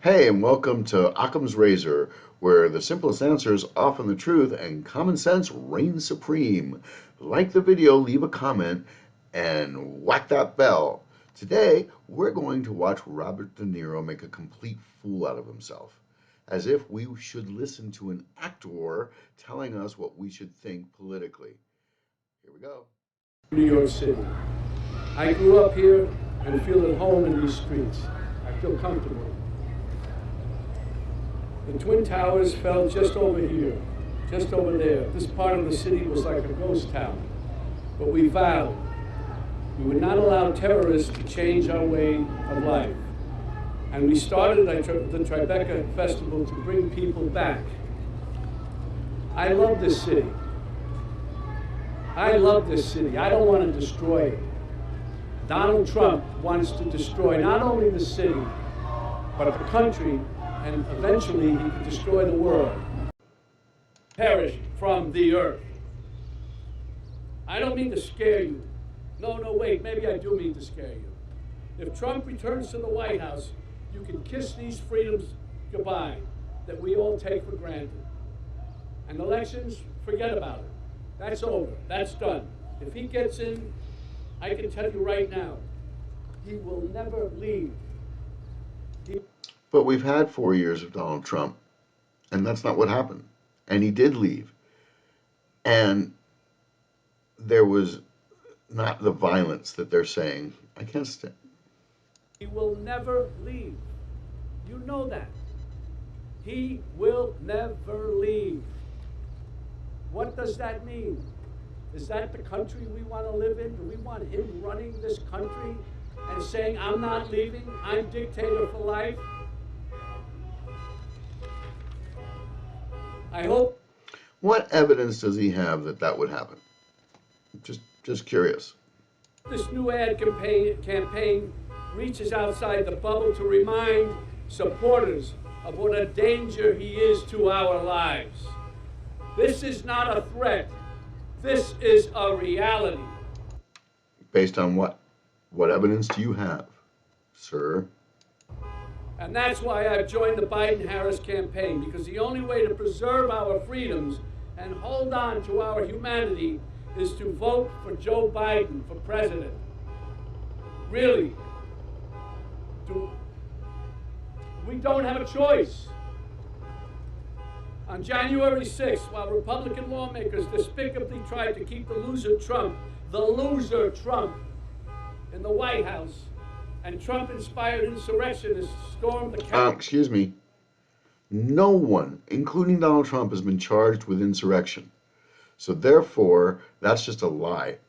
Hey, and welcome to Occam's Razor, where the simplest answer is often the truth and common sense reigns supreme. Like the video, leave a comment, and whack that bell. Today, we're going to watch Robert De Niro make a complete fool out of himself, as if we should listen to an actor telling us what we should think politically. Here we go. New York City. I grew up here and feel at home in these streets. I feel comfortable. The Twin Towers fell just over here, just over there. This part of the city was like a ghost town. But we vowed we would not allow terrorists to change our way of life. And we started the Tribeca Festival to bring people back. I love this city. I love this city. I don't want to destroy it. Donald Trump wants to destroy not only the city, but the country, and eventually he could destroy the world. Perish from the earth. I don't mean to scare you. No, wait, maybe I do mean to scare you. If Trump returns to the White House, you can kiss these freedoms goodbye that we all take for granted. And elections, forget about it. That's over. That's done. If he gets in, I can tell you right now, he will never leave. But we've had 4 years of Donald Trump, and that's not what happened. And he did leave. And there was not the violence that they're saying. I can't stand. He will never leave. You know that. He will never leave. What does that mean? Is that the country we want to live in? Do we want him running this country and saying, I'm not leaving, I'm dictator for life? I hope. What evidence does he have that that would happen? Just curious. This new ad campaign reaches outside the bubble to remind supporters of what a danger he is to our lives. This is not a threat. This is a reality. Based on what? What evidence do you have, sir? And that's why I've joined the Biden-Harris campaign, because the only way to preserve our freedoms and hold on to our humanity is to vote for Joe Biden for president. Really. We don't have a choice. On January 6th, while Republican lawmakers despicably tried to keep the loser Trump, in the White House, and Trump-inspired insurrectionists stormed the Capitol. Excuse me. No one, including Donald Trump, has been charged with insurrection. So therefore, that's just a lie.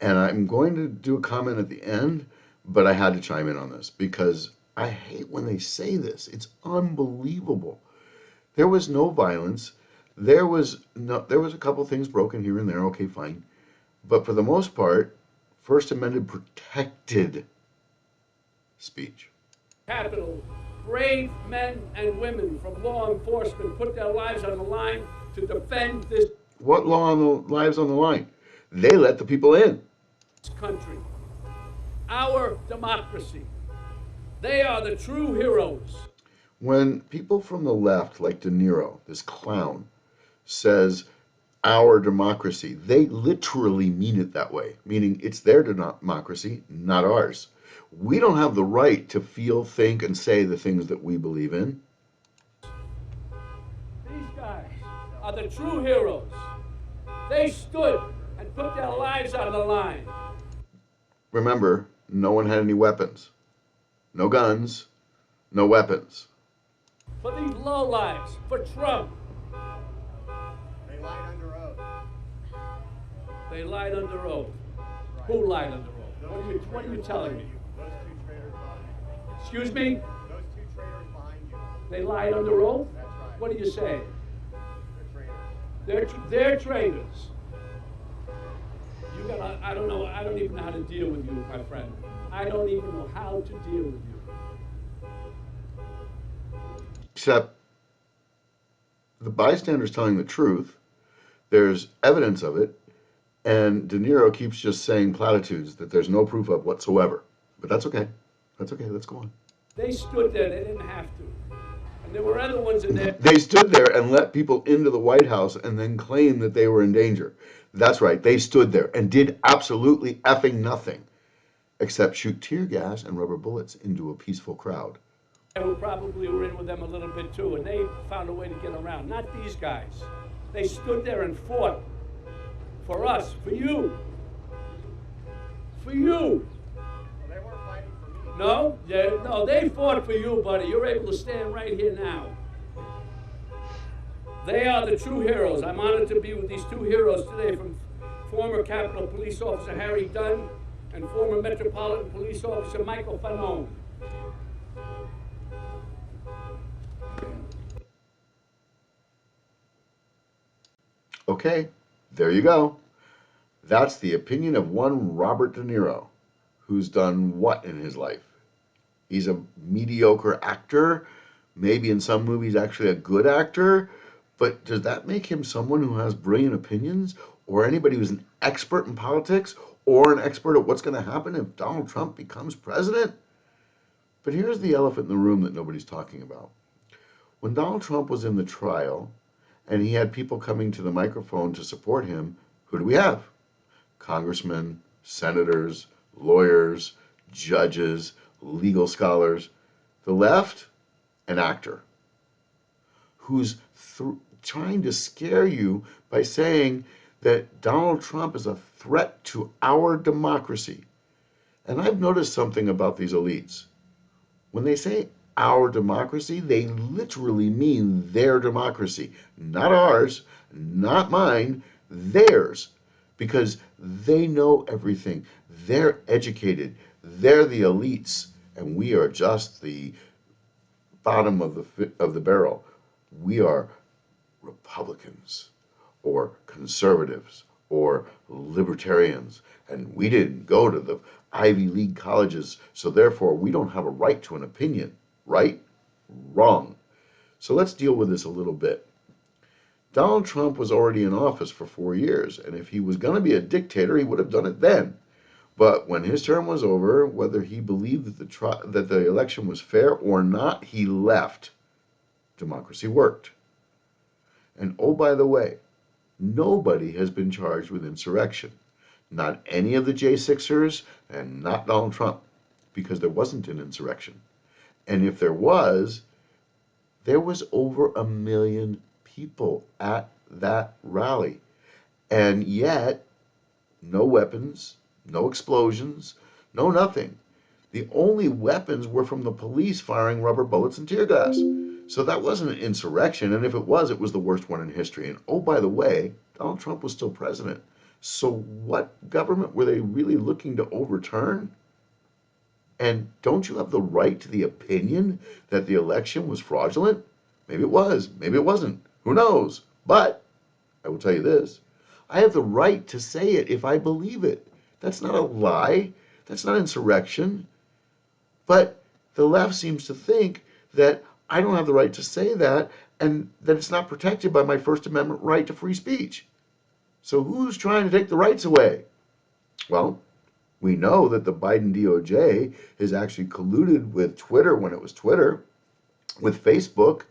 And I'm going to do a comment at the end, but I had to chime in on this because I hate when they say this. It's unbelievable. There was no violence. There was a couple things broken here and there. Okay, fine. But for the most part, First Amendment protected speech. Capitol, brave men and women from law enforcement put their lives on the line to defend this. What lives on the line? They let the people in. Country, our democracy. They are the true heroes. When people from the left, like De Niro, this clown, says our democracy, they literally mean it that way, meaning it's their democracy, not ours. We don't have the right to feel, think, and say the things that we believe in. These guys are the true heroes. They stood and put their lives on the line. Remember, no one had any weapons. No guns, no weapons. For these lowlives, for Trump. They lied under oath. They lied under oath. Right. Who lied under oath? What are you telling me? Those two traitors behind you. Excuse me? Those two traitors behind you. They lied under oath? That's right. What are you saying? They're traitors. They're traitors. I don't know. I don't even know how to deal with you, my friend. I don't even know how to deal with you. Except the bystander's telling the truth. There's evidence of it. And De Niro keeps just saying platitudes that there's no proof of whatsoever. But that's okay. That's okay. Let's go on. They stood there. They didn't have to. There were other ones in there. They stood there and let people into the White House and then claimed that they were in danger. That's right, they stood there and did absolutely effing nothing except shoot tear gas and rubber bullets into a peaceful crowd. Who probably were in with them a little bit too, and they found a way to get around. Not these guys. They stood there and fought for us, for you. For you. Well, they weren't fighting for me. No, they fought for you, buddy. You're able to stand right here now. They are the true heroes. I'm honored to be with these two heroes today, from former Capitol Police Officer Harry Dunn and former Metropolitan Police Officer Michael Fanone. Okay, there you go. That's the opinion of one Robert De Niro, who's done what in his life? He's a mediocre actor, maybe in some movies actually a good actor, but does that make him someone who has brilliant opinions, or anybody who's an expert in politics, or an expert at what's going to happen if Donald Trump becomes president? But here's the elephant in the room that nobody's talking about. When Donald Trump was in the trial and he had people coming to the microphone to support him, who do we have? Congressmen, senators, lawyers, judges, legal scholars. The left, an actor who's trying to scare you by saying that Donald Trump is a threat to our democracy. And I've noticed something about these elites. When they say our democracy, they literally mean their democracy, not ours, not mine, theirs, because they know everything. They're educated. They're the elites, and we are just the bottom of the barrel. We are Republicans or conservatives or libertarians, and we didn't go to the Ivy League colleges, so therefore we don't have a right to an opinion. Right? Wrong. So let's deal with this a little bit. Donald Trump was already in office for 4 years, and if he was going to be a dictator, he would have done it then. But when his term was over, whether he believed that the election was fair or not, he left. Democracy worked. And oh, by the way, nobody has been charged with insurrection. Not any of the J6ers and not Donald Trump, because there wasn't an insurrection. And if there was over 1 million people at that rally. And yet, no weapons, no explosions, no nothing. The only weapons were from the police firing rubber bullets and tear gas. So that wasn't an insurrection, and if it was the worst one in history. And oh, by the way, Donald Trump was still president. So what government were they really looking to overturn? And don't you have the right to the opinion that the election was fraudulent? Maybe it was, maybe it wasn't. Who knows? But I will tell you this, I have the right to say it if I believe it. That's not a lie. That's not insurrection. But the left seems to think that I don't have the right to say that and that it's not protected by my First Amendment right to free speech. So who's trying to take the rights away? Well, we know that the Biden DOJ has actually colluded with Twitter when it was Twitter, with Facebook,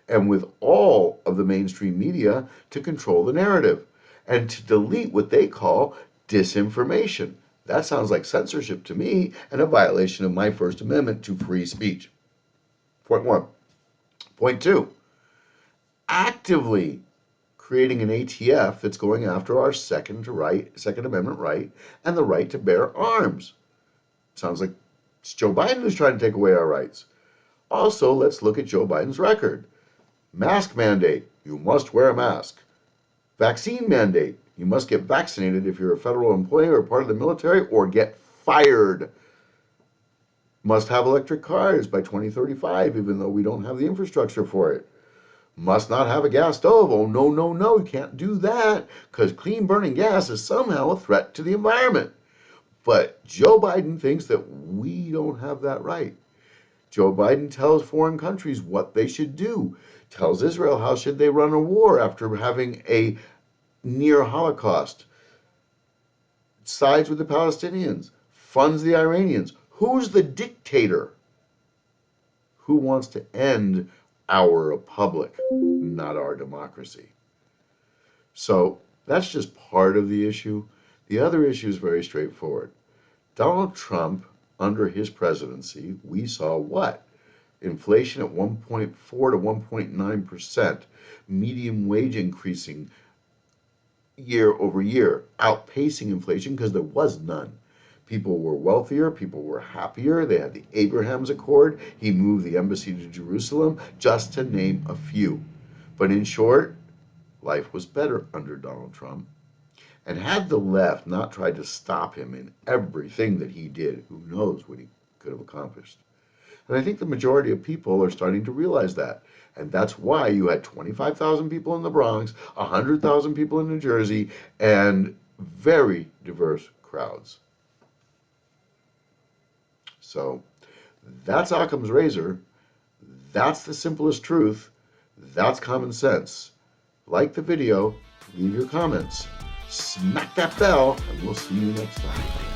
and with all of the mainstream media to control the narrative and to delete what they call disinformation. That sounds like censorship to me and a violation of my First Amendment to free speech. Point one. Point two, actively creating an ATF that's going after our Second Amendment right and the right to bear arms. Sounds like it's Joe Biden who's trying to take away our rights. Also, let's look at Joe Biden's record. Mask mandate, you must wear a mask. Vaccine mandate, you must get vaccinated if you're a federal employee or part of the military or get fired. Must have electric cars by 2035, even though we don't have the infrastructure for it. Must not have a gas stove. Oh, no, no, no, you can't do that because clean burning gas is somehow a threat to the environment. But Joe Biden thinks that we don't have that right. Joe Biden tells foreign countries what they should do, tells Israel how should they run a war after having a near Holocaust, sides with the Palestinians, funds the Iranians. Who's the dictator? Who wants to end our republic, not our democracy. So that's just part of the issue. The other issue is very straightforward. Donald Trump, under his presidency, we saw what? Inflation at 1.4 to 1.9%, median wage increasing year over year, outpacing inflation because there was none. People were wealthier, people were happier. They had the Abraham's Accord. He moved the embassy to Jerusalem, just to name a few. But in short, life was better under Donald Trump. And had the left not tried to stop him in everything that he did, who knows what he could have accomplished. And I think the majority of people are starting to realize that. And that's why you had 25,000 people in the Bronx, 100,000 people in New Jersey, and very diverse crowds. So that's Occam's razor. That's the simplest truth. That's common sense. Like the video, leave your comments, smack that bell, and we'll see you next time.